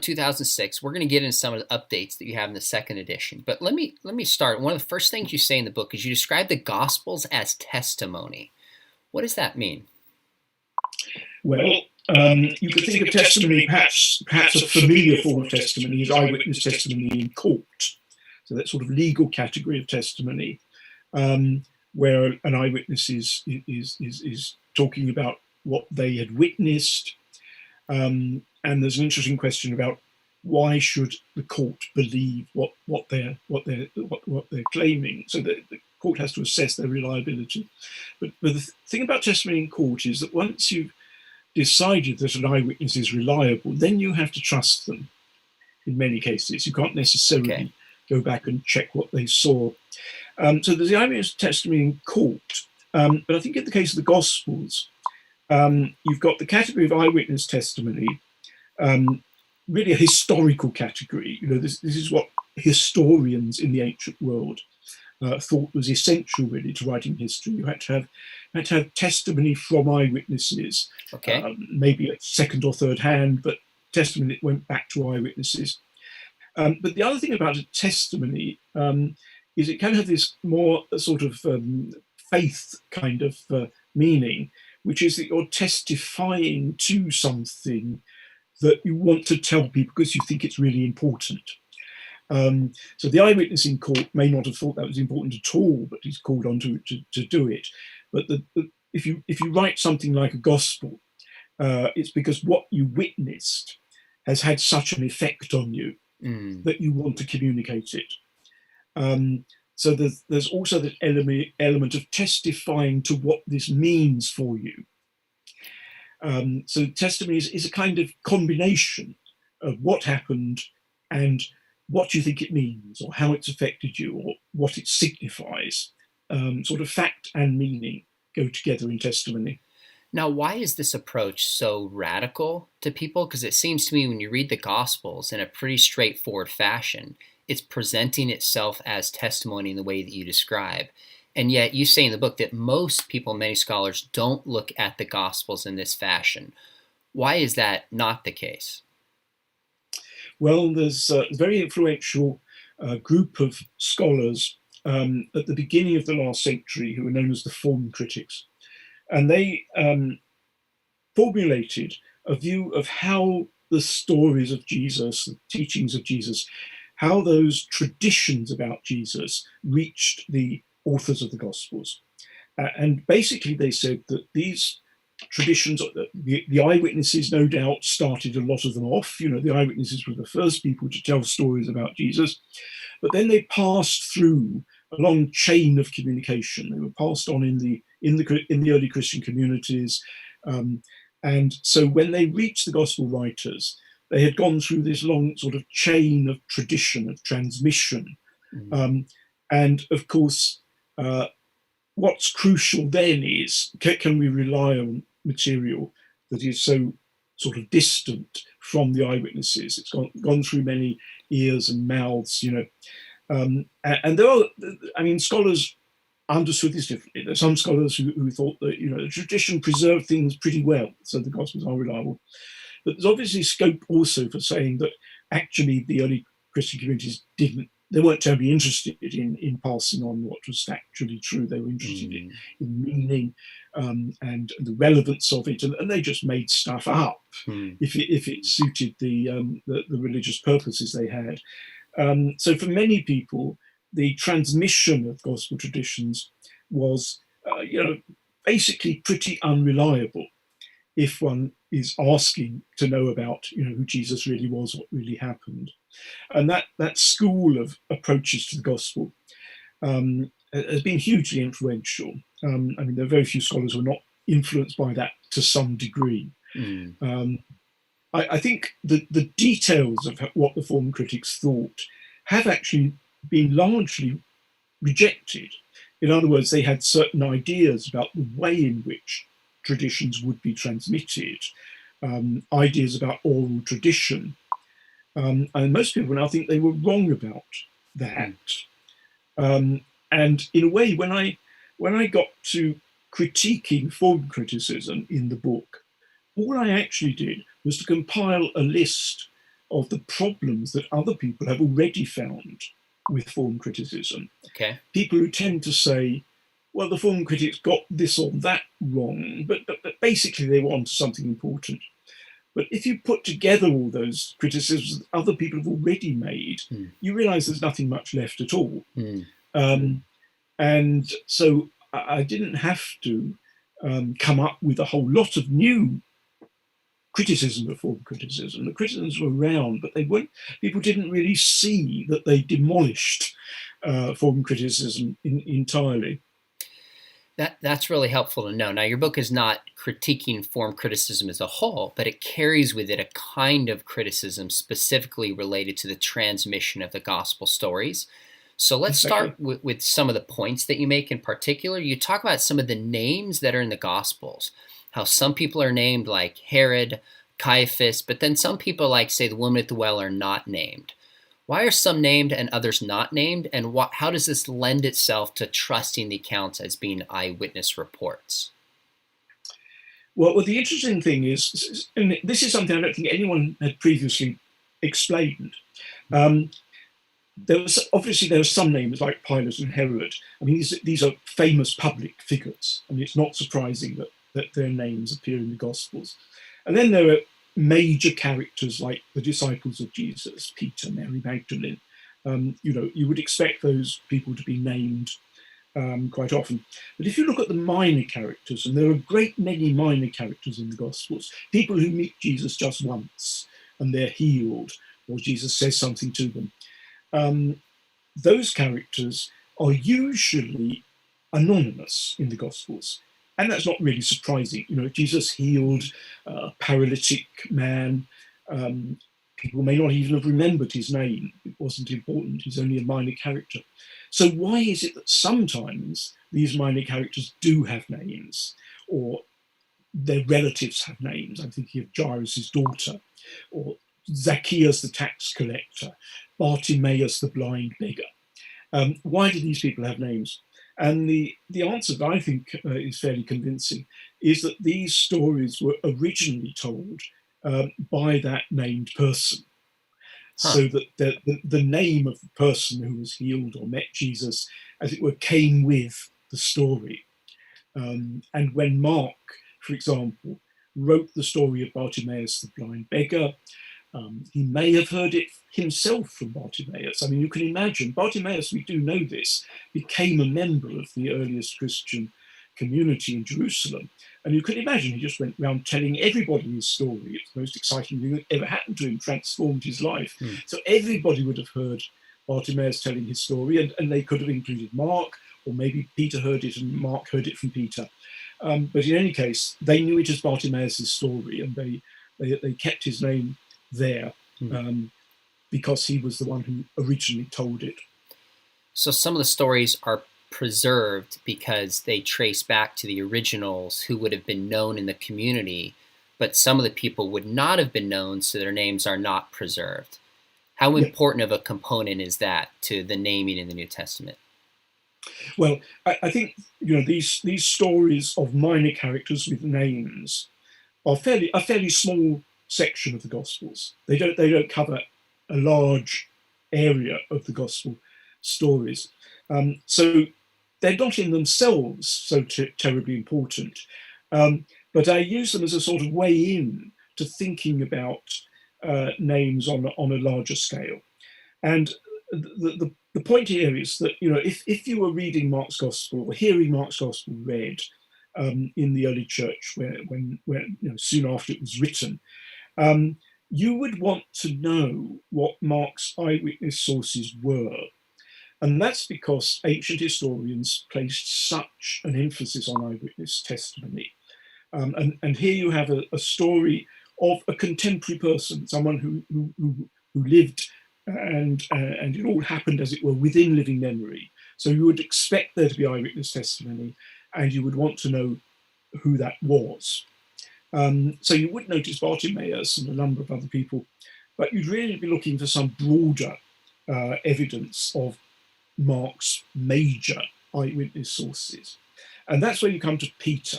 2006. We're going to get into some of the updates that you have in the second edition. But let me start. One of the first things you say in the book is you describe the Gospels as testimony. What does that mean? Well, you could think of testimony, perhaps a familiar form of testimony is eyewitness testimony in court. So that sort of legal category of testimony, where an eyewitness is talking about what they had witnessed. And there's an interesting question about why should the court believe what they're claiming. So the court has to assess their reliability. But the thing about testimony in court is that once you've decided that an eyewitness is reliable, then you have to trust them. In many cases, you can't necessarily go back and check what they saw. So there's the eyewitness testimony in court. But I think in the case of the Gospels, you've got the category of eyewitness testimony, really a historical category. You know, this is what historians in the ancient world thought was essential, really, to writing history. You had to have testimony from eyewitnesses, maybe at second or third hand, but testimony that went back to eyewitnesses. But the other thing about a testimony is it can have this more sort of faith kind of meaning, which is that you're testifying to something that you want to tell people because you think it's really important. So the eyewitness in court may not have thought that was important at all, but he's called on to do it. But if you write something like a gospel, it's because what you witnessed has had such an effect on you that you want to communicate it. So there's also the element of testifying to what this means for you. So testimony is a kind of combination of what happened and what you think it means, or how it's affected you, or what it signifies. Sort of fact and meaning go together in testimony. Now, why is this approach so radical to people? Because it seems to me when you read the Gospels in a pretty straightforward fashion, it's presenting itself as testimony in the way that you describe. And yet you say in the book that most people, many scholars, don't look at the Gospels in this fashion. Why is that not the case? Well, there's a very influential group of scholars at the beginning of the last century who were known as the form critics. And they formulated a view of how the stories of Jesus, the teachings of Jesus, how those traditions about Jesus reached the authors of the Gospels. And basically they said that these traditions, the eyewitnesses no doubt started a lot of them off. You know, the eyewitnesses were the first people to tell stories about Jesus, but then they passed through a long chain of communication. They were passed on in the early Christian communities, and so when they reached the Gospel writers, they had gone through this long sort of chain of tradition, of transmission, and of course. What's crucial then is, can we rely on material that is so sort of distant from the eyewitnesses? It's gone through many ears and mouths, you know. And there are, I mean, scholars understood this differently. There's some scholars who thought that, you know, the tradition preserved things pretty well, so the Gospels are reliable. But there's obviously scope also for saying that actually the early Christian communities they weren't terribly interested in passing on what was actually true. They were interested in meaning and the relevance of it, and they just made stuff up if it suited the religious purposes they had. So for many people, the transmission of gospel traditions was, basically pretty unreliable if one is asking to know about, you know, who Jesus really was, what really happened. And that school of approaches to the gospel has been hugely influential. I mean, there are very few scholars who are not influenced by that to some degree. I think the details of what the form critics thought have actually been largely rejected. In other words, they had certain ideas about the way in which traditions would be transmitted, ideas about oral tradition. And most people now think they were wrong about that. And in a way, when I got to critiquing form criticism in the book, all I actually did was to compile a list of the problems that other people have already found with form criticism. Okay. People who tend to say, well, the form critics got this or that wrong, but basically they were onto something important. But if you put together all those criticisms that other people have already made, you realize there's nothing much left at all. And so I didn't have to come up with a whole lot of new criticism of form criticism. The criticisms were around, but they weren't. People didn't really see that they demolished form criticism entirely. That's really helpful to know. Now, your book is not critiquing form criticism as a whole, but it carries with it a kind of criticism specifically related to the transmission of the gospel stories. So let's start with some of the points that you make in particular. You talk about some of the names that are in the Gospels, how some people are named like Herod, Caiaphas, but then some people, like, say, the woman at the well, are not named. Why are some named and others not named? And how does this lend itself to trusting the accounts as being eyewitness reports? Well, the interesting thing is, and this is something I don't think anyone had previously explained. There were some names like Pilate and Herod. I mean, these are famous public figures, and it's not surprising that their names appear in the Gospels. And then there are major characters like the disciples of Jesus, Peter, Mary Magdalene. You would expect those people to be named quite often. But if you look at the minor characters, and there are a great many minor characters in the Gospels, people who meet Jesus just once and they're healed, or Jesus says something to them. Those characters are usually anonymous in the Gospels. And that's not really surprising. Jesus healed a paralytic man. People may not even have remembered his name. It wasn't important. He's only a minor character. So why is it that sometimes these minor characters do have names, or their relatives have names? I'm thinking of Jairus' daughter, or Zacchaeus the tax collector, Bartimaeus the blind beggar. Why do these people have names? And the answer that I think is fairly convincing is that these stories were originally told by that named person. So that the name of the person who was healed or met Jesus, as it were, came with the story. And when Mark, for example, wrote the story of Bartimaeus the blind beggar, he may have heard it himself from Bartimaeus. I mean, you can imagine, Bartimaeus, we do know this, became a member of the earliest Christian community in Jerusalem. And you can imagine he just went around telling everybody his story. It's the most exciting thing that ever happened to him, transformed his life. So everybody would have heard Bartimaeus telling his story, and they could have included Mark, or maybe Peter heard it and Mark heard it from Peter. But in any case, they knew it as Bartimaeus' story, and they kept his name there because he was the one who originally told it. So some of the stories are preserved because they trace back to the originals who would have been known in the community, but some of the people would not have been known, so their names are not preserved. How important of a component is that to the naming in the New Testament? Well, I think these stories of minor characters with names are a fairly small section of the Gospels. They don't cover a large area of the Gospel stories. So they're not in themselves so terribly important. But I use them as a sort of way in to thinking about names on a larger scale. And the point here is that if you were reading Mark's Gospel or hearing Mark's Gospel read in the early church, when soon after it was written, you would want to know what Mark's eyewitness sources were. And that's because ancient historians placed such an emphasis on eyewitness testimony. And here you have a story of a contemporary person, someone who lived, and it all happened, as it were, within living memory. So you would expect there to be eyewitness testimony, and you would want to know who that was. So you would notice Bartimaeus and a number of other people, but you'd really be looking for some broader evidence of Mark's major eyewitness sources. And that's where you come to Peter,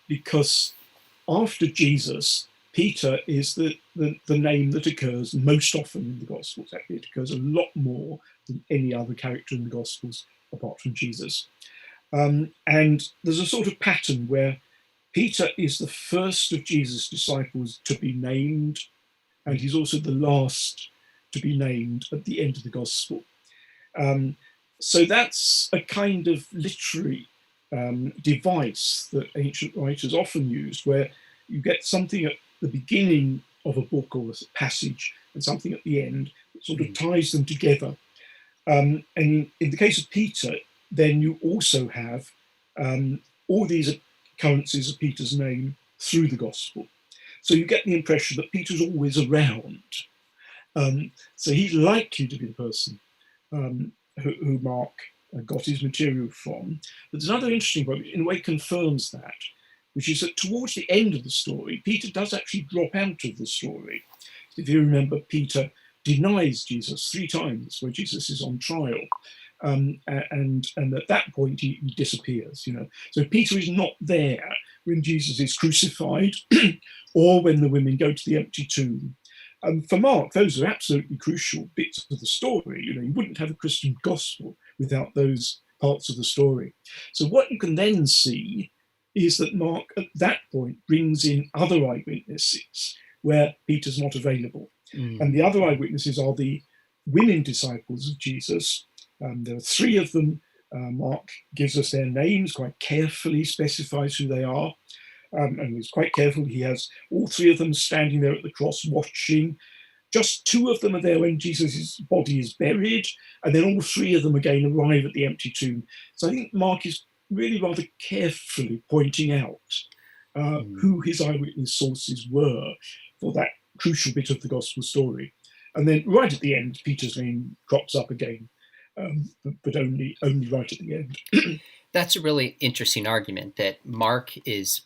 because after Jesus, Peter is the name that occurs most often in the Gospels. Actually, it occurs a lot more than any other character in the Gospels apart from Jesus. And there's a sort of pattern where Peter is the first of Jesus' disciples to be named, and he's also the last to be named at the end of the Gospel. So that's a kind of literary device that ancient writers often used, where you get something at the beginning of a book or a passage and something at the end that sort of ties them together. And in the case of Peter, then you also have all these occurrences of Peter's name through the Gospel. So you get the impression that Peter's always around. So he's likely to be the person who Mark got his material from. But there's another interesting point, which in a way confirms that, which is that towards the end of the story, Peter does actually drop out of the story. If you remember, Peter denies Jesus 3 times when Jesus is on trial. And at that point, he disappears, So Peter is not there when Jesus is crucified or when the women go to the empty tomb. And for Mark, those are absolutely crucial bits of the story. You wouldn't have a Christian gospel without those parts of the story. So what you can then see is that Mark, at that point, brings in other eyewitnesses where Peter's not available. And the other eyewitnesses are the women disciples of Jesus. There are 3 of them. Mark gives us their names, quite carefully specifies who they are. And he's quite careful. He has all 3 of them standing there at the cross watching. Just 2 of them are there when Jesus' body is buried, and then all 3 of them again arrive at the empty tomb. So I think Mark is really rather carefully pointing out who his eyewitness sources were for that crucial bit of the gospel story. And then right at the end, Peter's name crops up again, but only right at the end. That's a really interesting argument that Mark is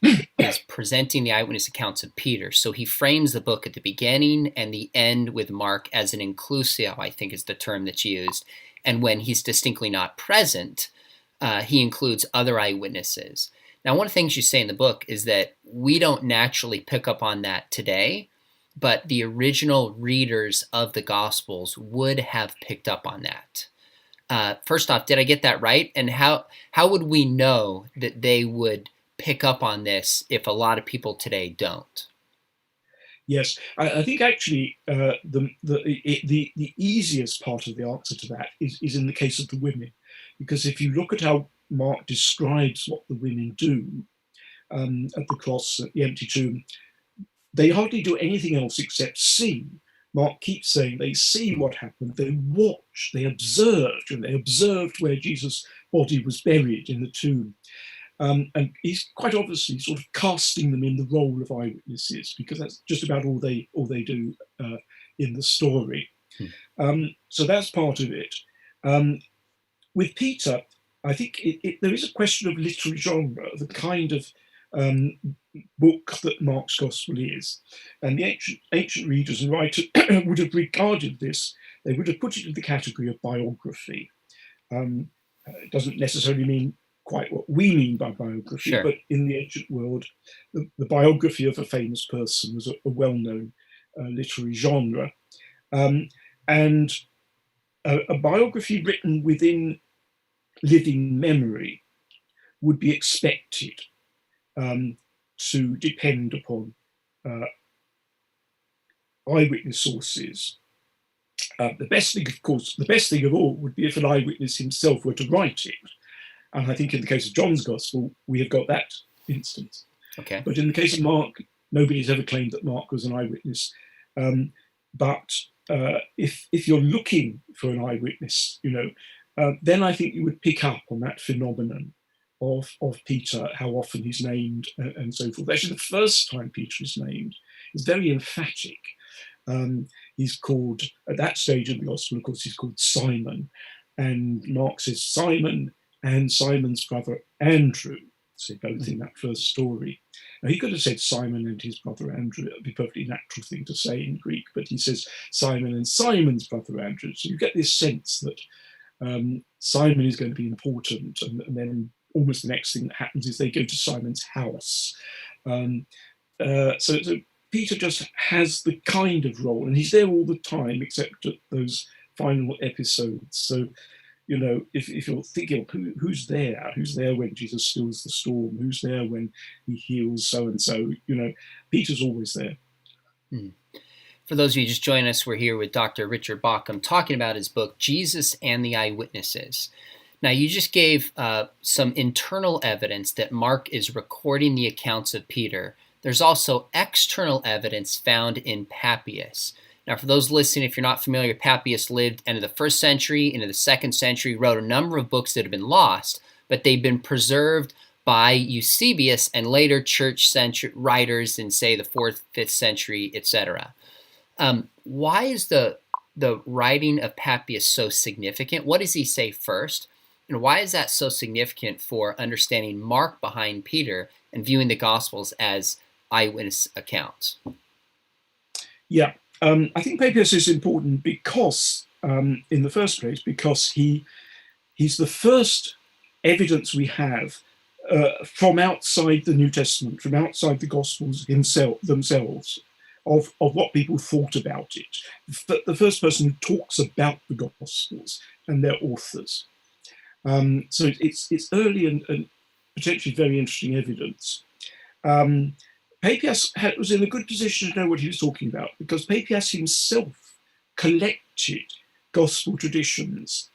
presenting the eyewitness accounts of Peter. So he frames the book at the beginning and the end with Mark as an inclusio, I think is the term that's used. And when he's distinctly not present, he includes other eyewitnesses. Now, one of the things you say in the book is that we don't naturally pick up on that today, but the original readers of the Gospels would have picked up on that. First off, did I get that right? And how would we know that they would pick up on this if a lot of people today don't? Yes, I think actually the easiest part of the answer to that is in the case of the women, because if you look at how Mark describes what the women do at the cross, at the empty tomb, they hardly do anything else except see. Mark keeps saying they see what happened, they watched, they observed, and they observed where Jesus' body was buried in the tomb. And he's quite obviously sort of casting them in the role of eyewitnesses, because that's just about all they do in the story. So that's part of it. With Peter, I think there is a question of literary genre, the kind of book that Mark's Gospel is. And the ancient readers and writers would have regarded this, they would have put it in the category of biography. It doesn't necessarily mean quite what we mean by biography, Sure. But in the ancient world, the biography of a famous person was a well-known literary genre. And a biography written within living memory would be expected to depend upon eyewitness sources. The best thing of all would be if an eyewitness himself were to write it. And I think in the case of John's Gospel, we have got that instance. Okay. But in the case of Mark, nobody's ever claimed that Mark was an eyewitness. But if you're looking for an eyewitness, then I think you would pick up on that phenomenon of Peter, how often he's named and so forth. Actually, the first time Peter is named is very emphatic. He's called, at that stage of the Gospel, of course, he's called Simon. And Mark says Simon and Simon's brother Andrew, so both in that first story. Now, he could have said Simon and his brother Andrew. It would be a perfectly natural thing to say in Greek, but he says Simon and Simon's brother Andrew. So you get this sense that Simon is going to be important, and then almost the next thing that happens is they go to Simon's house. So Peter just has the kind of role, and he's there all the time, except at those final episodes. So, if you're thinking, who's there? Who's there when Jesus stills the storm? Who's there when he heals so-and-so? Peter's always there. For those of you just joining us, we're here with Dr. Richard Bauckham talking about his book, Jesus and the Eyewitnesses. Now, you just gave some internal evidence that Mark is recording the accounts of Peter. There's also external evidence found in Papius. Now, for those listening, if you're not familiar, Papius lived into the 1st century, into the 2nd century, wrote a number of books that have been lost, but they've been preserved by Eusebius and later church writers in, say, the 4th, 5th century, etc. Why is the writing of Papius so significant? What does he say first? And why is that so significant for understanding Mark behind Peter and viewing the Gospels as eyewitness accounts? Yeah, I think Papius is important because, in the first place, because he's the first evidence we have from outside the New Testament, from outside the Gospels themselves, of what people thought about it. The first person who talks about the Gospels and their authors. So it's early and potentially very interesting evidence. Papias was in a good position to know what he was talking about, because Papias himself collected gospel traditions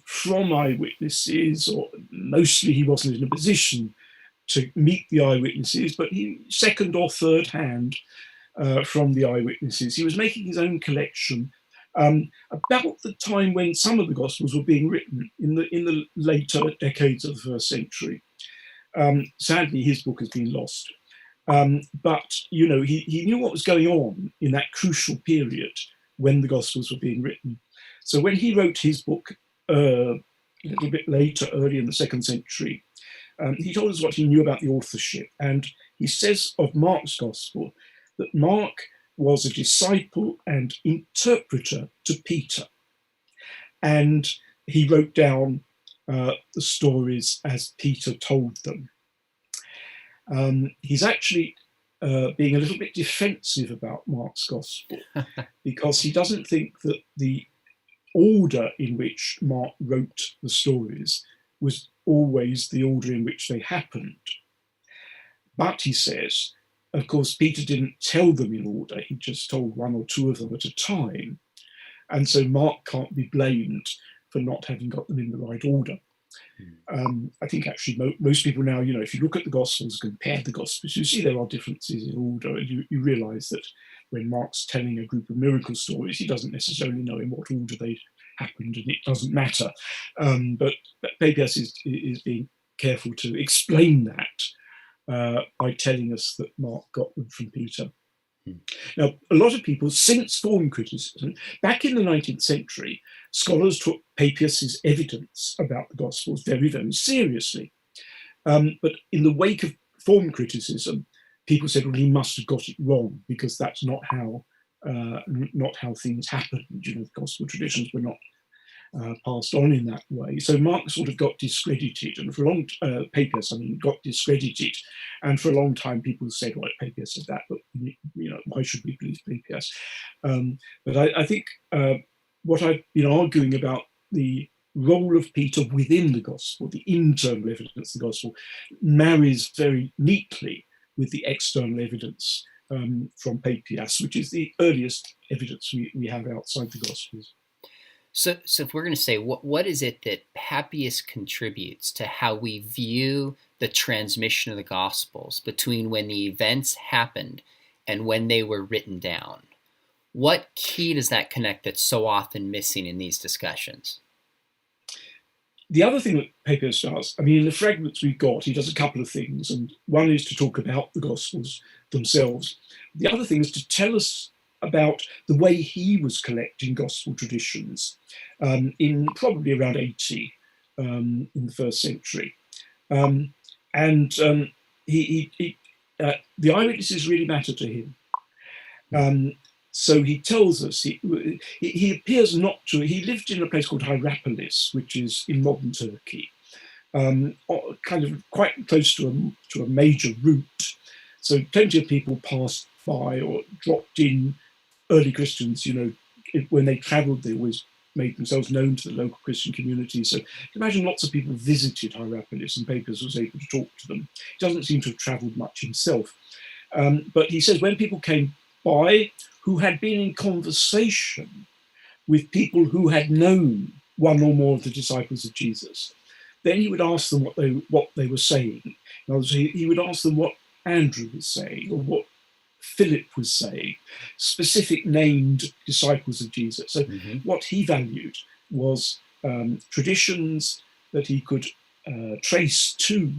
from eyewitnesses, or mostly he wasn't in a position to meet the eyewitnesses, but he second or third hand from the eyewitnesses. He was making his own collection about the time when some of the Gospels were being written in the later decades of the 1st century. Sadly, his book has been lost. But he knew what was going on in that crucial period when the Gospels were being written. So when he wrote his book a little bit later, early in the 2nd century, he told us what he knew about the authorship. And he says of Mark's Gospel that Mark was a disciple and interpreter to Peter. And he wrote down the stories as Peter told them. He's actually being a little bit defensive about Mark's Gospel because he doesn't think that the order in which Mark wrote the stories was always the order in which they happened. But he says, of course, Peter didn't tell them in order. He just told one or two of them at a time. And so Mark can't be blamed for not having got them in the right order. I think actually most people now, if you look at the Gospels, compare the Gospels, you see there are differences in order, and you realise that when Mark's telling a group of miracle stories, he doesn't necessarily know in what order they happened, and it doesn't matter. But Papias is being careful to explain that by telling us that Mark got them from Peter. Now, a lot of people, since form criticism, back in the 19th century, scholars took Papias's evidence about the Gospels very, very seriously. But in the wake of form criticism, people said, well, he must have got it wrong, because that's not how things happened. The Gospel traditions were not passed on in that way. So Mark sort of got discredited, and for a long Papias, got discredited, and for a long time people said, well, Papias said that, but why should we believe Papias? But I think what I've been arguing about the role of Peter within the Gospel, the internal evidence of the Gospel, marries very neatly with the external evidence from Papias, which is the earliest evidence we have outside the Gospels. So if we're going to say, what is it that Papias contributes to how we view the transmission of the Gospels between when the events happened and when they were written down? What key does that connect that's so often missing in these discussions? The other thing that Papias does, in the fragments we've got, he does a couple of things. And one is to talk about the Gospels themselves. The other thing is to tell us about the way he was collecting gospel traditions in probably around 80 in the 1st century. The eyewitnesses really matter to him. So he tells us, he appears not to, he lived in a place called Hierapolis, which is in modern Turkey, kind of quite close to a major route. So plenty of people passed by or dropped in. Early Christians, when they travelled, they always made themselves known to the local Christian community. So imagine lots of people visited Hierapolis and Papius was able to talk to them. He doesn't seem to have travelled much himself. But he says when people came by who had been in conversation with people who had known one or more of the disciples of Jesus, then he would ask them what they were saying. In other words, he would ask them what Andrew was saying or what Philip was saying, specific named disciples of Jesus. So what he valued was traditions that he could trace to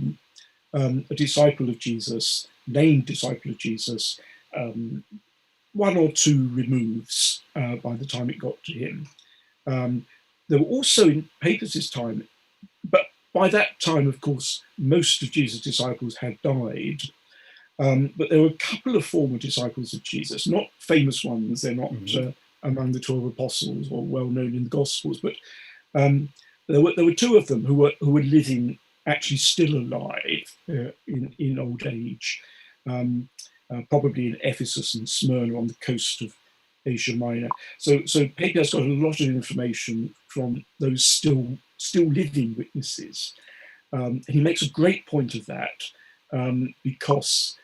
a disciple of Jesus, named disciple of Jesus, one or two removes by the time it got to him. There were also in Papias' time, but by that time, of course, most of Jesus' disciples had died. But there were a couple of former disciples of Jesus, not famous ones. They're not among the 12 apostles or well known in the Gospels, but there were two of them who were living, actually still alive in old age, probably in Ephesus and Smyrna on the coast of Asia Minor. So Papias got a lot of information from those still living witnesses. He makes a great point of that because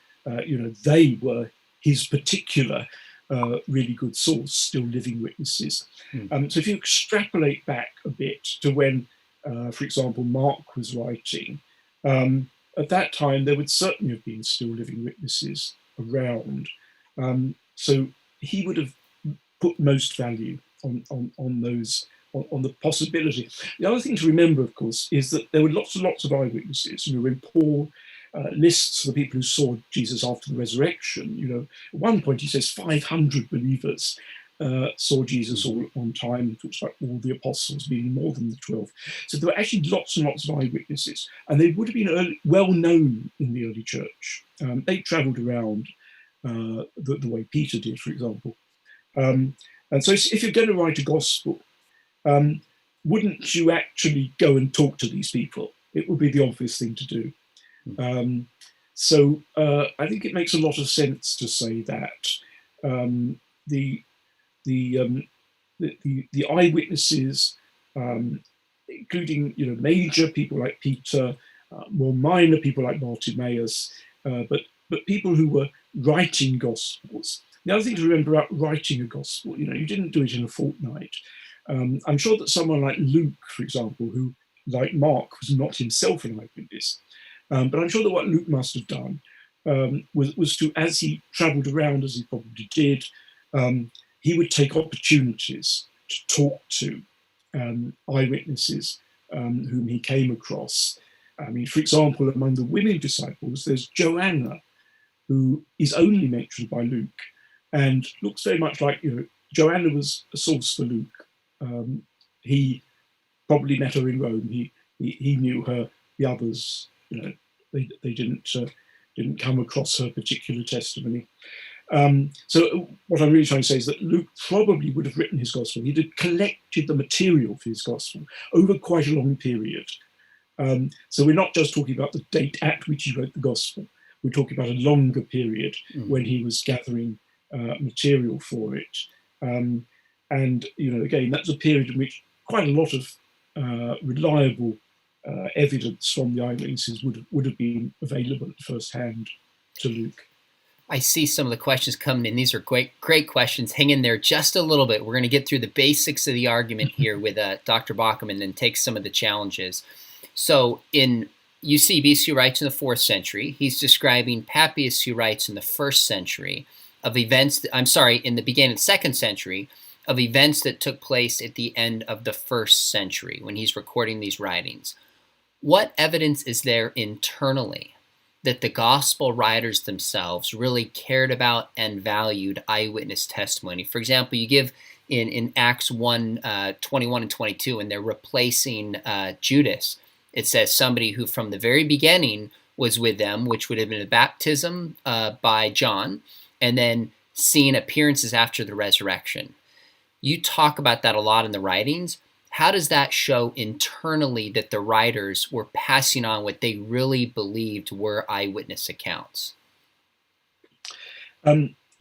they were his particular really good source, still living witnesses. So if you extrapolate back a bit to when, for example, Mark was writing, at that time there would certainly have been still living witnesses around. So he would have put most value on those, on the possibility. The other thing to remember, of course, is that there were lots and lots of eyewitnesses. When Paul lists the people who saw Jesus after the resurrection, at one point he says 500 believers saw Jesus all at one time. He talks about all the apostles being more than the 12. So there were actually lots and lots of eyewitnesses, and they would have been well known in the early church. They travelled around the way Peter did, for example. And so if you're going to write a gospel, wouldn't you actually go and talk to these people? It would be the obvious thing to do. So I think it makes a lot of sense to say that the eyewitnesses, including major people like Peter, more minor people like Bartimaeus, but people who were writing gospels. The other thing to remember about writing a gospel, you didn't do it in a fortnight. I'm sure that someone like Luke, for example, who, like Mark, was not himself an eyewitness, but I'm sure that what Luke must have done was to, as he travelled around, as he probably did, he would take opportunities to talk to eyewitnesses whom he came across. I mean, for example, among the women disciples, there's Joanna, who is only mentioned by Luke and looks very much like, Joanna was a source for Luke. He probably met her in Rome. He knew her. The others, they didn't come across her particular testimony. So what I'm really trying to say is that Luke probably would have written his gospel. He'd have collected the material for his gospel over quite a long period. So we're not just talking about the date at which he wrote the gospel. We're talking about a longer period when he was gathering material for it. And, again, that's a period in which quite a lot of reliable evidence from the eyewitnesses would have been available at first hand to Luke. I see some of the questions coming in. These are great questions. Hang in there just a little bit. We're going to get through the basics of the argument here with Dr. Bauckham and then take some of the challenges. So in Eusebius, who writes in the 4th century, he's describing Papius, who writes in the 1st century of events, in the beginning of the 2nd century, of events that took place at the end of the 1st century when he's recording these writings. What evidence is there internally that the gospel writers themselves really cared about and valued eyewitness testimony? For example, you give in Acts 1, 21 and 22, and they're replacing Judas. It says somebody who from the very beginning was with them, which would have been a baptism by John, and then seeing appearances after the resurrection. You talk about that a lot in the writings. How does that show internally that the writers were passing on what they really believed were eyewitness accounts?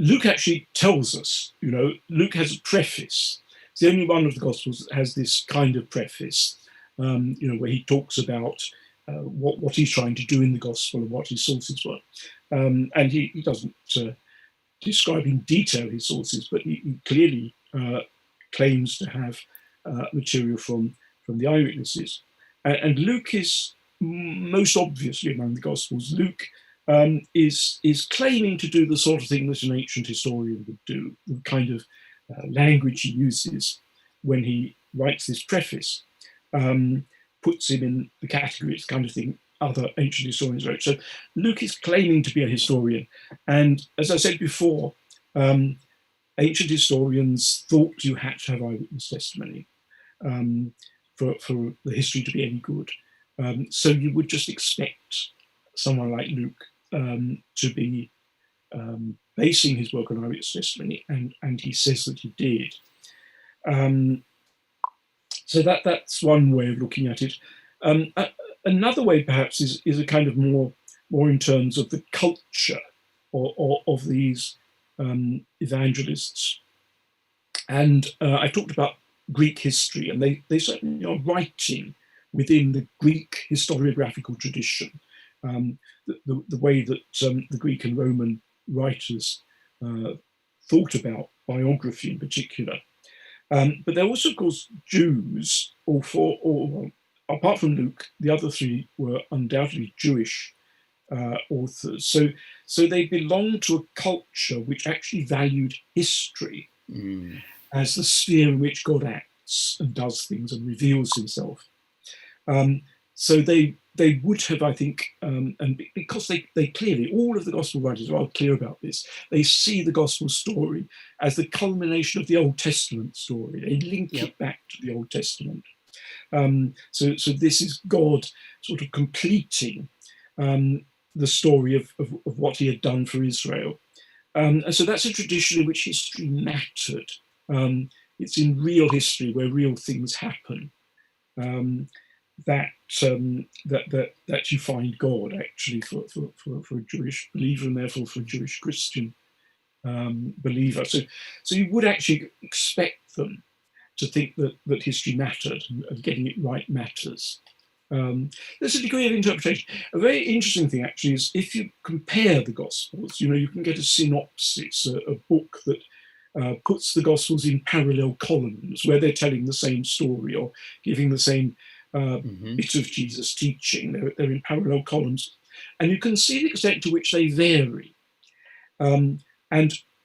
Luke actually tells us, Luke has a preface. It's the only one of the Gospels that has this kind of preface, where he talks about what he's trying to do in the Gospel and what his sources were. And he doesn't describe in detail his sources, but he clearly claims to have material from the eyewitnesses. And Luke is most obviously among the Gospels. Luke is claiming to do the sort of thing that an ancient historian would do, the kind of language he uses when he writes this preface, puts him in the category, it's the kind of thing other ancient historians wrote. So Luke is claiming to be a historian. And as I said before, ancient historians thought you had to have eyewitness testimony for the history to be any good. So you would just expect someone like Luke to be basing his work on eyewitness testimony, and he says that he did. So that's one way of looking at it. Another way, perhaps, is a kind of more in terms of the culture of these evangelists. And I talked about Greek history, and they certainly are writing within the Greek historiographical tradition, the way that the Greek and Roman writers thought about biography in particular. But they're also, of course, Jews, or apart from Luke, the other three were undoubtedly Jewish authors. So they belong to a culture which actually valued history as the sphere in which God acts and does things and reveals himself. So they would have, I think, and because they clearly, all of the gospel writers are clear about this, they see the gospel story as the culmination of the Old Testament story. They link it back to the Old Testament. So this is God sort of completing the story of what he had done for Israel. And so that's a tradition in which history mattered. It's in real history where real things happen. That you find God actually for a Jewish believer, and therefore for a Jewish Christian believer. So you would actually expect them to think that history mattered and getting it right matters. There's a degree of interpretation. A very interesting thing actually is if you compare the Gospels, you can get a synopsis, a book that puts the Gospels in parallel columns where they're telling the same story or giving the same bit of Jesus' teaching. They're in parallel columns. And you can see the extent to which they vary. And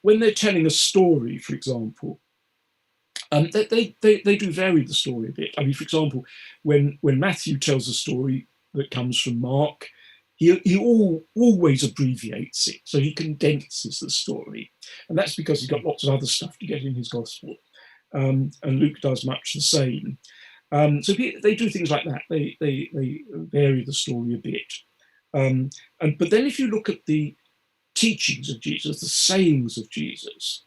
when they're telling a story, for example, they do vary the story a bit. I mean, for example, when Matthew tells a story that comes from Mark, he always abbreviates it. So he condenses the story. And that's because he's got lots of other stuff to get in his gospel. And Luke does much the same. So they do things like that. They vary the story a bit. But then if you look at the teachings of Jesus, the sayings of Jesus,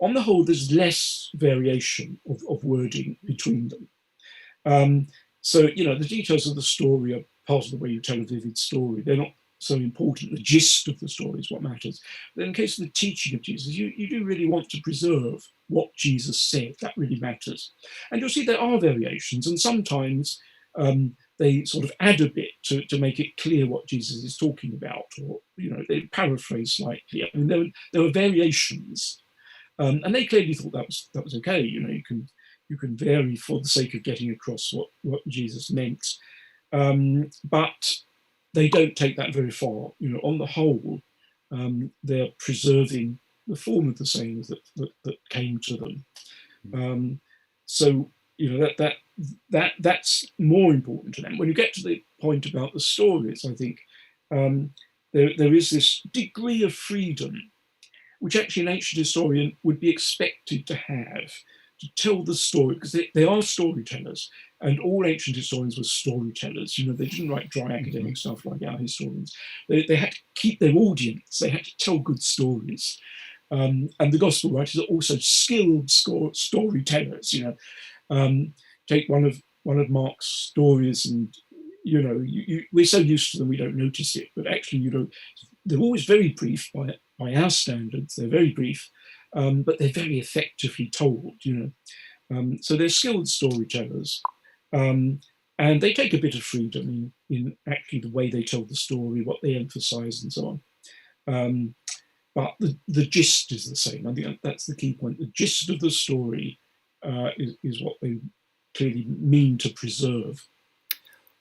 on the whole, there's less variation of wording between them. So, the details of the story are part of the way you tell a vivid story. They're not so important. The gist of the story is what matters. But in the case of the teaching of Jesus, you do really want to preserve what Jesus said. That really matters. And you'll see there are variations, and sometimes they sort of add a bit to make it clear what Jesus is talking about, or, they paraphrase slightly. I mean, there were variations. And they clearly thought that was okay. You can vary for the sake of getting across what Jesus meant, but they don't take that very far. On the whole, they're preserving the form of the sayings that came to them. So that's more important to them. When you get to the point about the stories, I think there is this degree of freedom which actually an ancient historian would be expected to have, to tell the story, because they are storytellers, and all ancient historians were storytellers. They didn't write dry academic stuff like our historians. They had to keep their audience. They had to tell good stories. And the gospel writers are also skilled storytellers. Take one of Mark's stories, and we're so used to them we don't notice it, but actually, they're always very brief by by our standards. They're very brief, but they're very effectively told, So they're skilled storytellers. And they take a bit of freedom in actually the way they tell the story, what they emphasize, and so on. But the gist is the same. I think that's the key point. The gist of the story is what they clearly mean to preserve.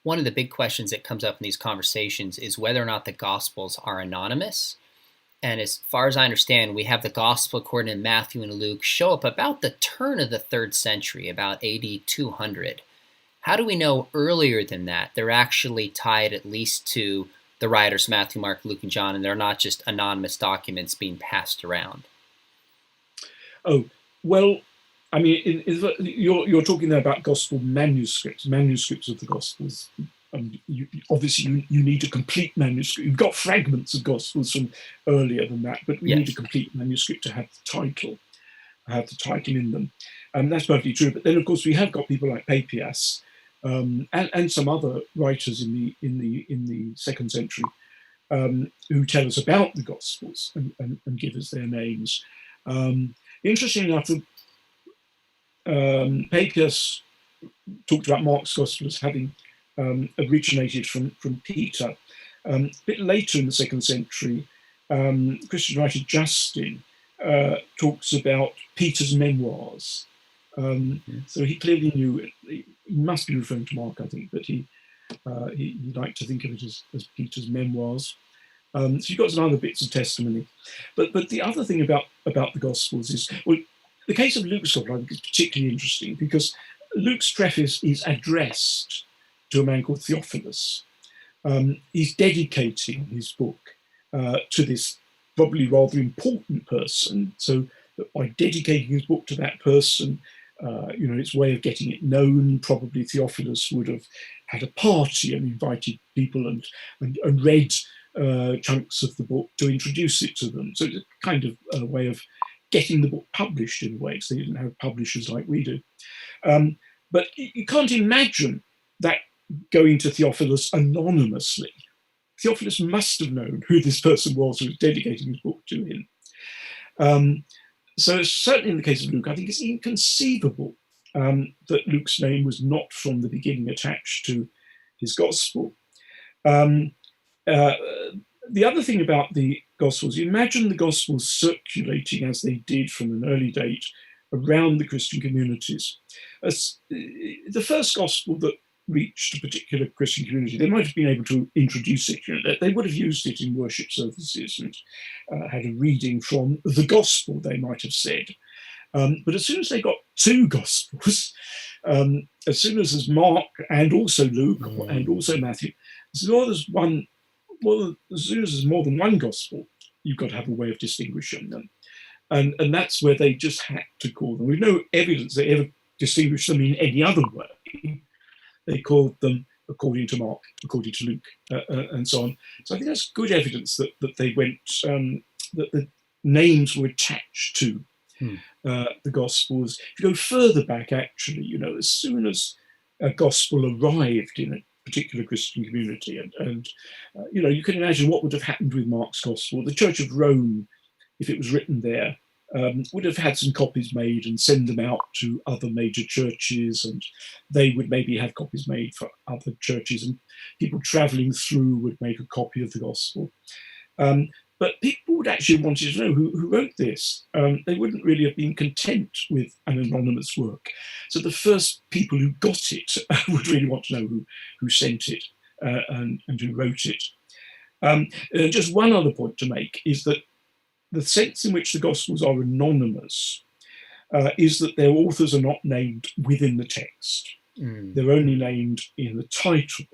One of the big questions that comes up in these conversations is whether or not the Gospels are anonymous. And as far as I understand, we have the Gospel according to Matthew and Luke show up about the turn of the 3rd century, about AD 200. How do we know earlier than that they're actually tied at least to the writers Matthew, Mark, Luke, and John, and they're not just anonymous documents being passed around? Oh, well, I mean, you're talking there about Gospel manuscripts of the Gospels. Obviously, you need a complete manuscript. You've got fragments of Gospels from earlier than that, but we need a complete manuscript to have the title in them. That's perfectly true. But then, of course, we have got people like Papius and some other writers in the 2nd century who tell us about the Gospels and give us their names. Interesting enough, Papius talked about Mark's Gospel as having originated from Peter. A bit later in the 2nd century, Christian writer Justin talks about Peter's memoirs. So he clearly knew he must be referring to Mark, I think, but he liked to think of it as Peter's memoirs. So you've got some other bits of testimony. But the other thing about the Gospels is, well, the case of Luke's Gospel I think is particularly interesting because Luke's preface is addressed to a man called Theophilus. He's dedicating his book to this probably rather important person. So by dedicating his book to that person, its way of getting it known, probably Theophilus would have had a party and invited people and read chunks of the book to introduce it to them. So it's a kind of a way of getting the book published in a way, because they didn't have publishers like we do. But you can't imagine that going to Theophilus anonymously. Theophilus must have known who this person was who was dedicating his book to him. So certainly in the case of Luke, I think it's inconceivable that Luke's name was not from the beginning attached to his gospel. The other thing about the Gospels, you imagine the Gospels circulating as they did from an early date around the Christian communities. As the first Gospel that reached a particular Christian community, they might have been able to introduce it. They would have used it in worship services and had a reading from the Gospel, they might have said. But as soon as they got 2 Gospels, as soon as there's Mark and also Luke and also Matthew, as soon as there's more than one Gospel, you've got to have a way of distinguishing them. And that's where they just had to call them. We've no evidence they ever distinguished them in any other way. They called them according to Mark, according to Luke, and so on. So I think that's good evidence that they went, that the names were attached to the Gospels. If you go further back, actually, as soon as a Gospel arrived in a particular Christian community, and you can imagine what would have happened with Mark's Gospel. The Church of Rome, if it was written there, would have had some copies made and send them out to other major churches, and they would maybe have copies made for other churches, and people traveling through would make a copy of the Gospel. But people would actually want to know who wrote this. They wouldn't really have been content with an anonymous work. So the first people who got it would really want to know who sent it and who wrote it. Just one other point to make is that the sense in which the Gospels are anonymous is that their authors are not named within the text. They're only named in the title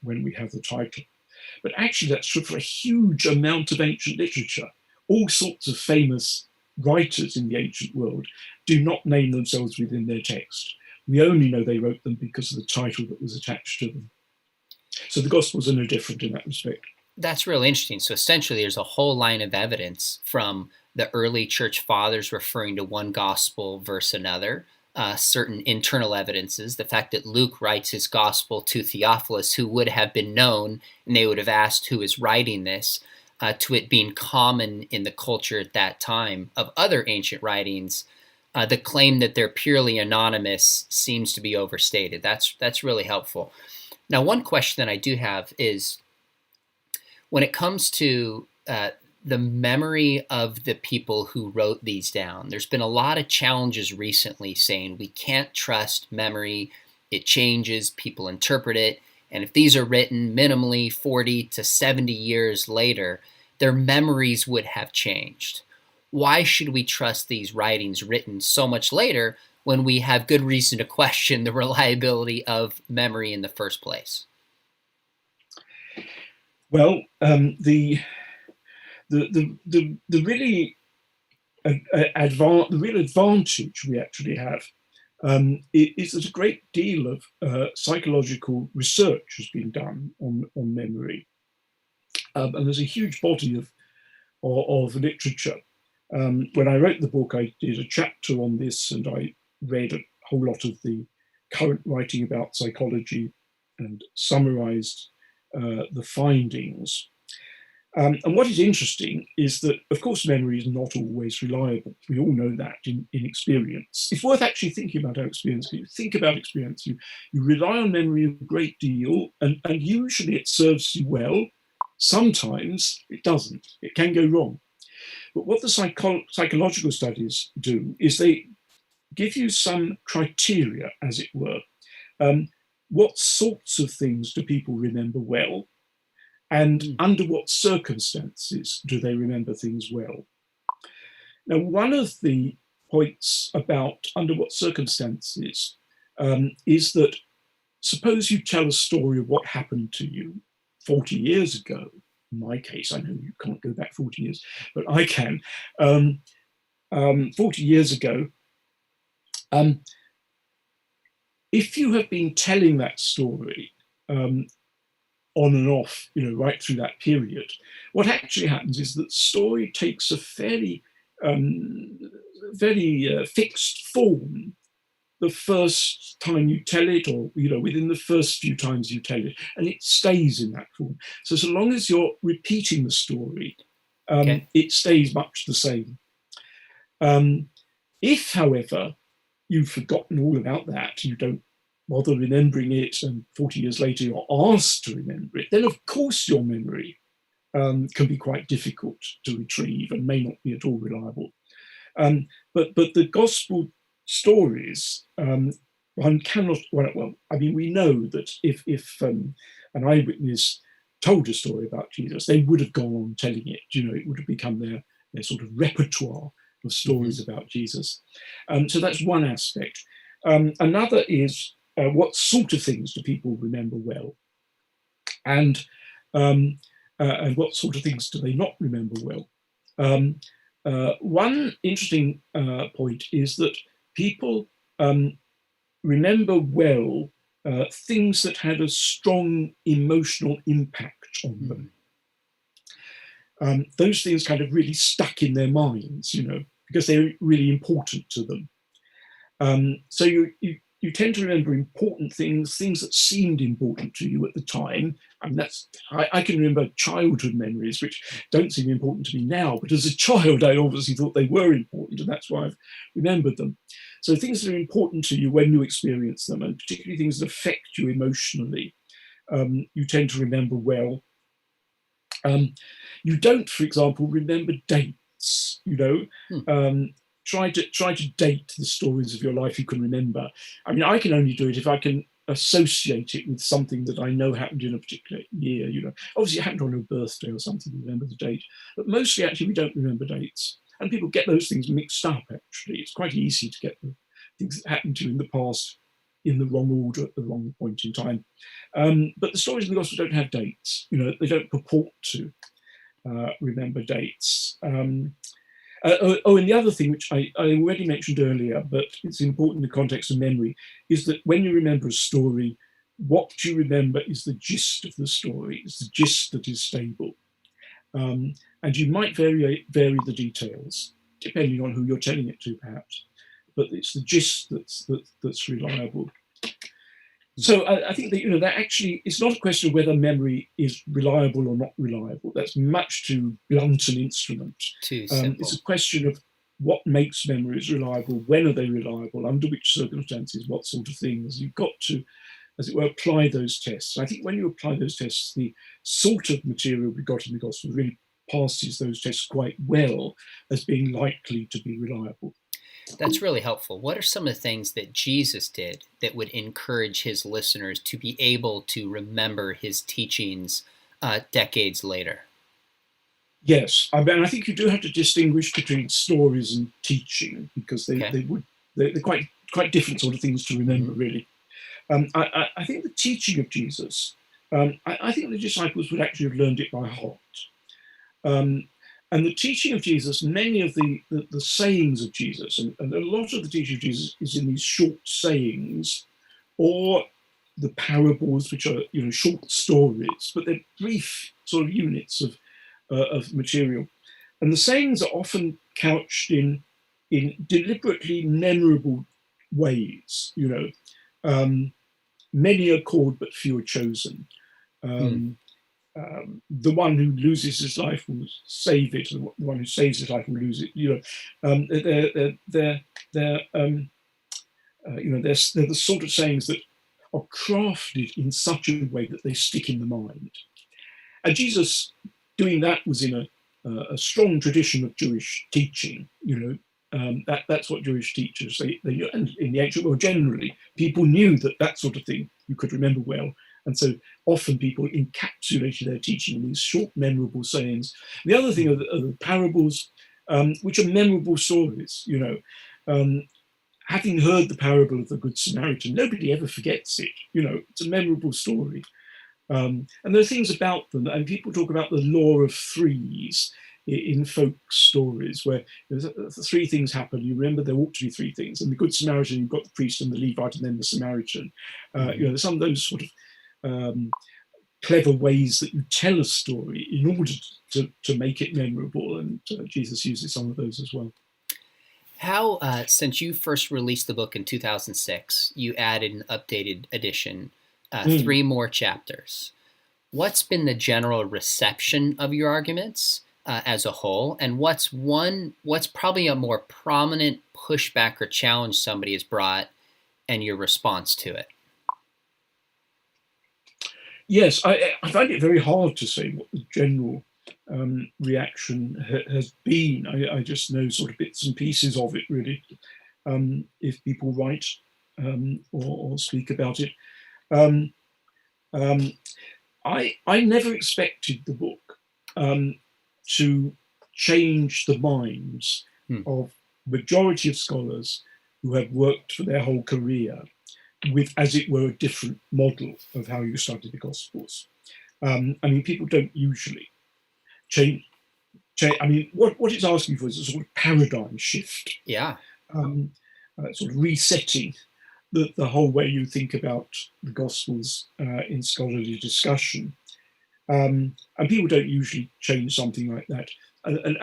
when we have the title. But actually that's true for a huge amount of ancient literature. All sorts of famous writers in the ancient world do not name themselves within their text. We only know they wrote them because of the title that was attached to them. So the Gospels are no different in that respect. That's really interesting. So essentially there's a whole line of evidence from the early church fathers referring to one gospel versus another, certain internal evidences, the fact that Luke writes his gospel to Theophilus, who would have been known, and they would have asked who is writing this. to it being common in the culture at that time of other ancient writings, the claim that they're purely anonymous seems to be overstated. That's really helpful. Now, one question that I do have is when it comes to the memory of the people who wrote these down. There's been a lot of challenges recently saying we can't trust memory. It changes, people interpret it. And if these are written minimally 40 to 70 years later, their memories would have changed. Why should we trust these writings written so much later when we have good reason to question the reliability of memory in the first place? Well, the really the real advantage we actually have is that a great deal of psychological research has been done on memory, and there's a huge body of literature. When I wrote the book, I did a chapter on this, and I read a whole lot of the current writing about psychology and summarized the findings. And what is interesting is that, of course, memory is not always reliable. We all know that in experience. It's worth actually thinking about our experience. When you think about experience, you rely on memory a great deal, and usually it serves you well. Sometimes it doesn't. It can go wrong. But what the psychological studies do is they give you some criteria, as it were. What sorts of things do people remember well? And under what circumstances do they remember things well? Now, one of the points about under what circumstances is that suppose you tell a story of what happened to you 40 years ago. In my case, I know you can't go back 40 years, but I can. 40 years ago, if you have been telling that story on and off, right through that period, what actually happens is that the story takes a fairly fixed form the first time you tell it, or within the first few times you tell it, and it stays in that form. So long as you're repeating the story, it stays much the same. If, however, you've forgotten all about that, you don't bother remembering it, and 40 years later you're asked to remember it, then of course your memory can be quite difficult to retrieve and may not be at all reliable. But the gospel stories, one cannot, we know that if an eyewitness told a story about Jesus, they would have gone on telling it. It would have become their sort of repertoire of stories about Jesus. So that's one aspect. Another is what sort of things do people remember well, and what sort of things do they not remember well? One interesting point is that people remember well things that had a strong emotional impact on them. Those things kind of really stuck in their minds, because they're really important to them. So you tend to remember important things that seemed important to you at the time. I can remember childhood memories which don't seem important to me now, but as a child I obviously thought they were important, and that's why I've remembered them. So things that are important to you when you experience them, and particularly things that affect you emotionally, you tend to remember well. You don't, for example, remember dates. Try to date the stories of your life you can remember. I can only do it if I can associate it with something that I know happened in a particular year. Obviously it happened on your birthday or something, you remember the date, but mostly actually we don't remember dates, and people get those things mixed up. Actually, it's quite easy to get the things that happened to you in the past in the wrong order at the wrong point in time. But the stories in the gospel don't have dates. They don't purport to remember dates. And the other thing, which I already mentioned earlier, but it's important in the context of memory, is that when you remember a story, what you remember is the gist of the story. It's the gist that is stable. And you might vary the details, depending on who you're telling it to, perhaps. But it's the gist that's reliable. So I think that, that actually it's not a question of whether memory is reliable or not reliable. That's much too blunt an instrument. Too It's simple. a question of what makes memories reliable, when are they reliable, under which circumstances, what sort of things. You've got to, as it were, apply those tests. I think when you apply those tests, the sort of material we got in the gospel really passes those tests quite well as being likely to be reliable. That's really helpful. What are some of the things that Jesus did that would encourage his listeners to be able to remember his teachings decades later? Yes, I mean, I think you do have to distinguish between stories and teaching because Okay. they're quite different sort of things to remember, Mm-hmm. really. I think the teaching of Jesus, I think the disciples would actually have learned it by heart. Um, and the teaching of Jesus, many of the sayings of Jesus, and a lot of the teaching of Jesus is in these short sayings or the parables, which are short stories, but they're brief sort of units of material. And the sayings are often couched in deliberately memorable ways. Many are called, but few are chosen. Hmm. Um, the one who loses his life will save it, and the one who saves his life will lose it. They're they're the sort of sayings that are crafted in such a way that they stick in the mind. And Jesus doing that was in a strong tradition of Jewish teaching. That's what Jewish teachers and in the ancient world generally, people knew that sort of thing you could remember well, and so often people encapsulated their teaching in these short, memorable sayings. The other thing are the parables, which are memorable stories. Having heard the parable of the Good Samaritan, nobody ever forgets it. It's a memorable story. And there are things about them, and people talk about the law of threes in folk stories, where three things happen. You remember there ought to be three things. And the Good Samaritan, you've got the priest and the Levite, and then the Samaritan. Mm-hmm. There's some of those sort of clever ways that you tell a story in order to make it memorable, and Jesus uses some of those as well. How, since you first released the book in 2006, you added an updated edition, 3 more chapters. What's been the general reception of your arguments as a whole, and what's probably a more prominent pushback or challenge somebody has brought, and your response to it? Yes, I find it very hard to say what the general reaction has been. I just know sort of bits and pieces of it, really. If people write or speak about it, um, um, I never expected the book to change the minds of majority of scholars who have worked for their whole career with, as it were, a different model of how you study the Gospels. I mean, people don't usually change. I mean, what it's asking for is a sort of paradigm shift, Yeah. sort of resetting the whole way you think about the Gospels in scholarly discussion. And people don't usually change something like that. And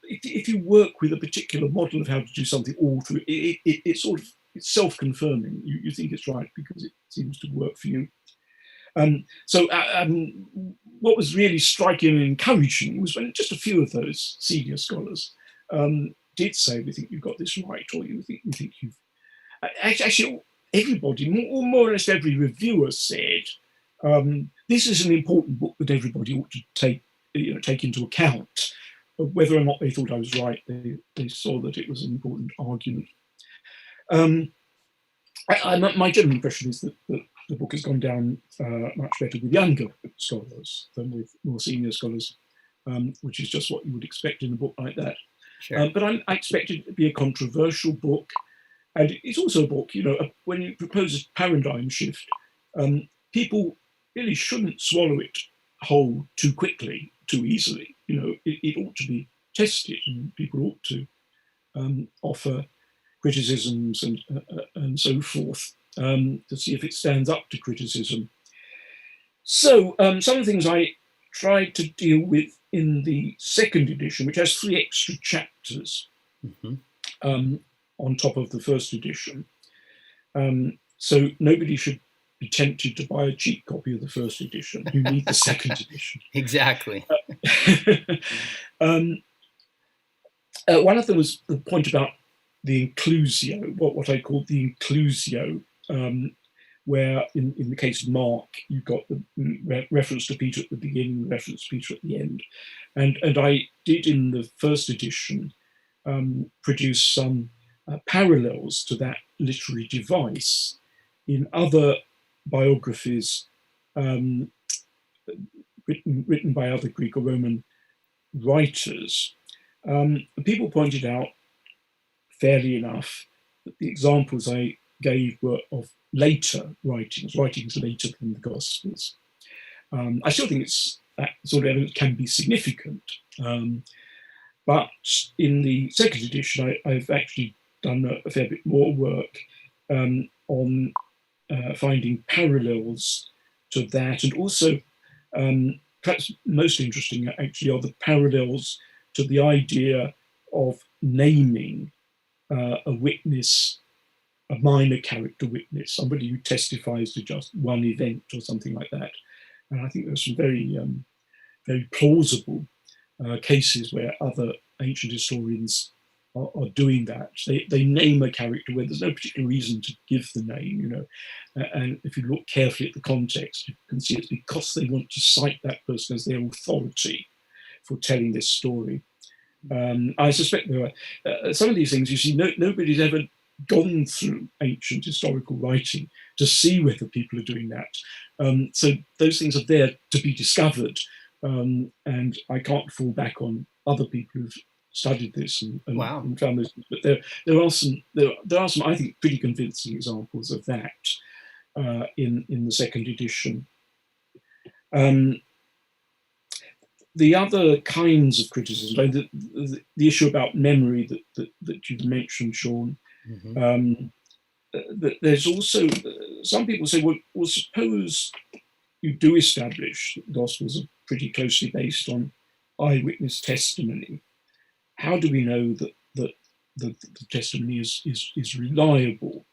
if you work with a particular model of how to do something all through, it's sort of it's self-confirming. You think it's right because it seems to work for you. What was really striking and encouraging was when just a few of those senior scholars did say, "We think you've got this right," or "We think you've." Actually, everybody, more or less every reviewer said, "This is an important book that everybody ought to take into account." Whether or not they thought I was right, they saw that it was an important argument. My general impression is that the book has gone down much better with younger scholars than with more senior scholars, which is just what you would expect in a book like that. Sure. But I expect it to be a controversial book. And it's also a book, when you propose a paradigm shift, people really shouldn't swallow it whole too quickly, too easily. It ought to be tested, and people ought to offer criticisms and so forth to see if it stands up to criticism. So some of the things I tried to deal with in the second edition, which has 3 extra chapters on top of the first edition, So nobody should be tempted to buy a cheap copy of the first edition. You need the second edition. Exactly. One of them was the point about the inclusio, what I call the inclusio, where in the case of Mark, you've got the reference to Peter at the beginning, reference to Peter at the end. And I did in the first edition produce some parallels to that literary device in other biographies written by other Greek or Roman writers. People pointed out, fairly enough, that the examples I gave were of later writings later than the Gospels. I still think that sort of evidence can be significant. But in the second edition, I've actually done a fair bit more work on finding parallels to that, and also perhaps most interesting actually are the parallels to the idea of naming a witness, a minor character witness, somebody who testifies to just one event or something like that. And I think there's some very, very plausible cases where other ancient historians are doing that. They name a character where there's no particular reason to give the name, and if you look carefully at the context, you can see it's because they want to cite that person as their authority for telling this story. I suspect there are some of these things, you see, nobody's ever gone through ancient historical writing to see whether people are doing that. So those things are there to be discovered, and I can't fall back on other people who've studied this and Wow. and found this. But there are some, I think, pretty convincing examples of that in the second edition. The other kinds of criticism, like the issue about memory that you've mentioned, Sean, there's also, some people say, well, suppose you do establish that the Gospels are pretty closely based on eyewitness testimony. How do we know that the testimony is reliable?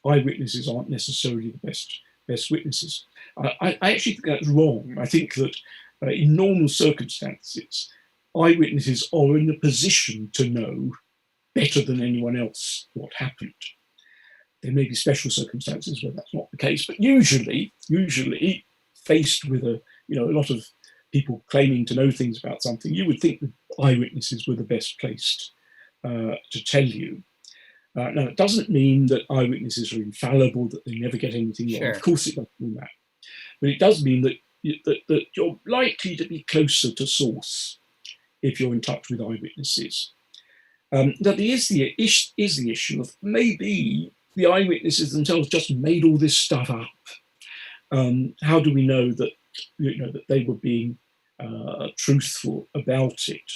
Eyewitnesses aren't necessarily the best witnesses. I actually think that's wrong. I think that in normal circumstances, eyewitnesses are in a position to know better than anyone else what happened. There may be special circumstances where that's not the case, but usually faced with a lot of people claiming to know things about something, you would think that eyewitnesses were the best placed to tell you. Now, it doesn't mean that eyewitnesses are infallible, that they never get anything wrong. Sure. Of course it doesn't mean that. But it does mean that you're likely to be closer to source if you're in touch with eyewitnesses. Now, there is the issue of maybe the eyewitnesses themselves just made all this stuff up. How do we know that that they were being truthful about it?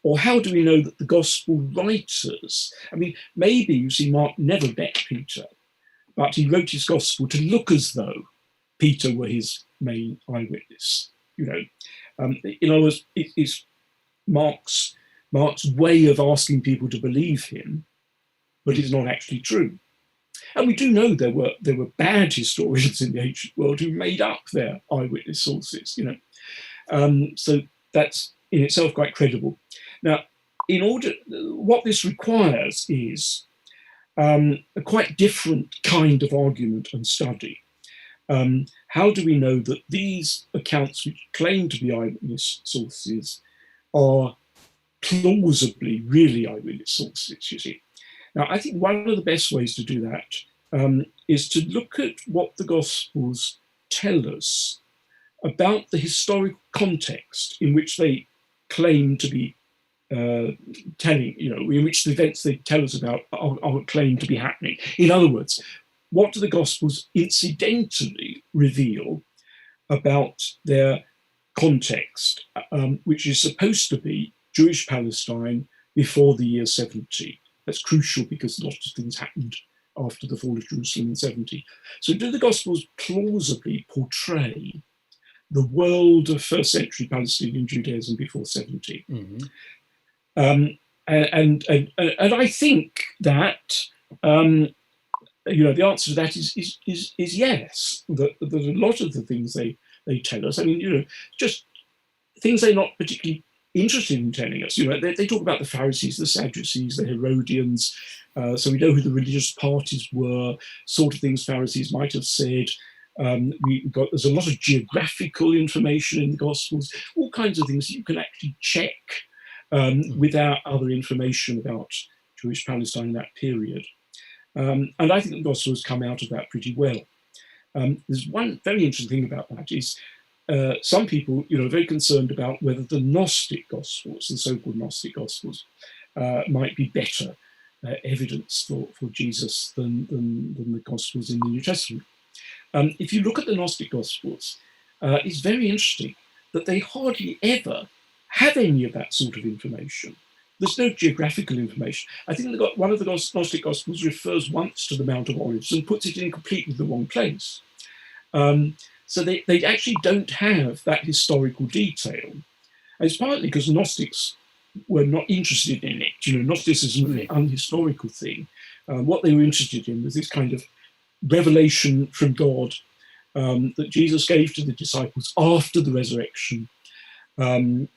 Or how do we know that the gospel writers, I mean, maybe, you see, Mark never met Peter, but he wrote his gospel to look as though Peter were his main eyewitness. In other words, it's Mark's way of asking people to believe him, but it's not actually true. And we do know there were bad historians in the ancient world who made up their eyewitness sources, so that's in itself quite credible. Now, what this requires is a quite different kind of argument and study. How do we know that these accounts which claim to be eyewitness sources are plausibly really eyewitness sources, you see? Now, I think one of the best ways to do that is to look at what the Gospels tell us about the historical context in which they claim to be telling, in which the events they tell us about are claimed to be happening. In other words, what do the Gospels incidentally reveal about their context, which is supposed to be Jewish Palestine before the year 70? That's crucial because lots of things happened after the fall of Jerusalem in 70. So do the Gospels plausibly portray the world of first century Palestinian Judaism before 70? Mm-hmm. And I think that The answer to that is yes. That a lot of the things they tell us, I mean, just things they're not particularly interested in telling us. They talk about the Pharisees, the Sadducees, the Herodians, so we know who the religious parties were, sort of things Pharisees might have said. There's a lot of geographical information in the Gospels, all kinds of things that you can actually check without other information about Jewish Palestine in that period. And I think the Gospels come out of that pretty well. There's one very interesting thing about that is some people, are very concerned about whether the Gnostic Gospels, the so-called Gnostic Gospels, might be better evidence for Jesus than the Gospels in the New Testament. If you look at the Gnostic Gospels, it's very interesting that they hardly ever have any of that sort of information. There's no geographical information. I think one of the Gnostic Gospels refers once to the Mount of Olives and puts it in completely the wrong place. So they actually don't have that historical detail. And it's partly because Gnostics were not interested in it. Gnosticism is an unhistorical thing. What they were interested in was this kind of revelation from God that Jesus gave to the disciples after the resurrection. And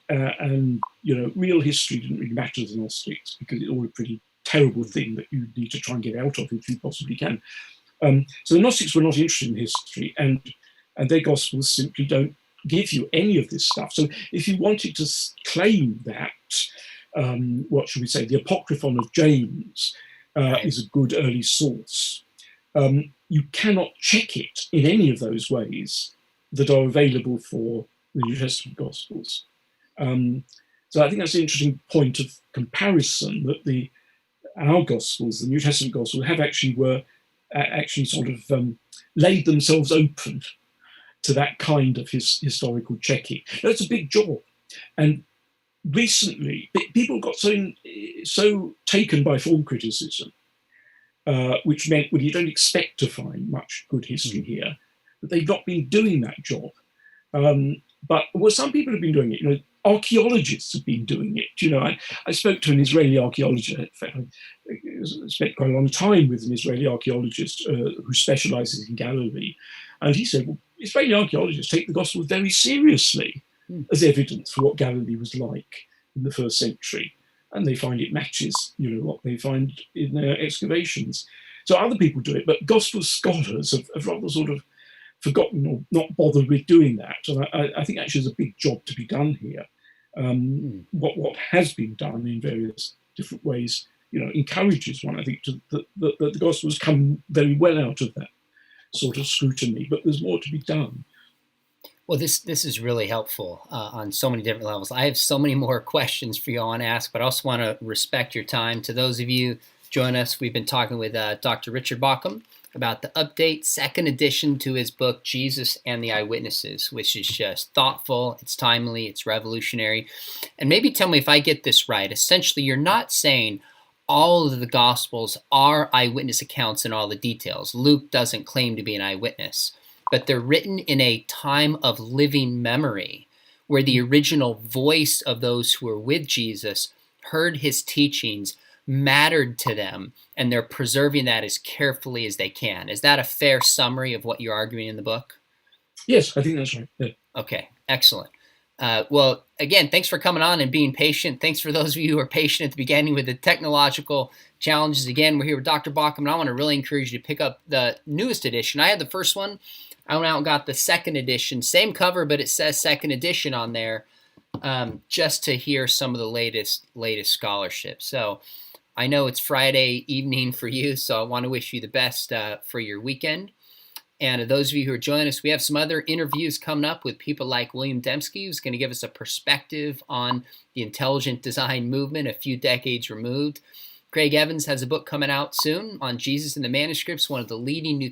real history didn't really matter to the Gnostics because it's all a pretty terrible thing that you need to try and get out of if you possibly can. So the Gnostics were not interested in history, and their Gospels simply don't give you any of this stuff. So if you wanted to claim that, what should we say, the Apocryphon of James is a good early source, you cannot check it in any of those ways that are available for the New Testament Gospels. So I think that's an interesting point of comparison, that our Gospels, the New Testament Gospels, have actually sort of laid themselves open to that kind of historical checking. That's a big job. And recently, people got so taken by form criticism, which meant, well, you don't expect to find much good history here, that they've not been doing that job. But some people have been doing it. Archaeologists have been doing it. I spoke to an Israeli archaeologist. In fact, I spent quite a long time with an Israeli archaeologist who specializes in Galilee. And he said, well, Israeli archaeologists take the Gospels very seriously as evidence for what Galilee was like in the first century. And they find it matches, what they find in their excavations. So other people do it, but Gospel scholars have rather sort of forgotten or not bothered with doing that. And I think actually there's a big job to be done here. What has been done in various different ways, encourages one, I think, that the Gospels come very well out of that sort of scrutiny, but there's more to be done. Well, this is really helpful on so many different levels. I have so many more questions for you I want to ask, but I also want to respect your time. To those of you join us, we've been talking with Dr. Richard Bauckham about the update, second edition to his book, Jesus and the Eyewitnesses, which is just thoughtful, it's timely, it's revolutionary. And maybe tell me if I get this right. Essentially, you're not saying all of the Gospels are eyewitness accounts in all the details. Luke doesn't claim to be an eyewitness, but they're written in a time of living memory where the original voice of those who were with Jesus heard his teachings, mattered to them, and they're preserving that as carefully as they can. Is that a fair summary of what you're arguing in the book? Yes, I think that's right. Yeah. Okay, excellent. Well, again, thanks for coming on and being patient. Thanks for those of you who are patient at the beginning with the technological challenges. Again, we're here with Dr. Bauckham, and I want to really encourage you to pick up the newest edition. I had the first one. I went out and got the second edition. Same cover, but it says second edition on there, just to hear some of the latest scholarship. So I know it's Friday evening for you, so I want to wish you the best for your weekend. And to those of you who are joining us, we have some other interviews coming up with people like William Dembski, who's going to give us a perspective on the intelligent design movement a few decades removed. Craig Evans has a book coming out soon on Jesus and the Manuscripts, one of the leading new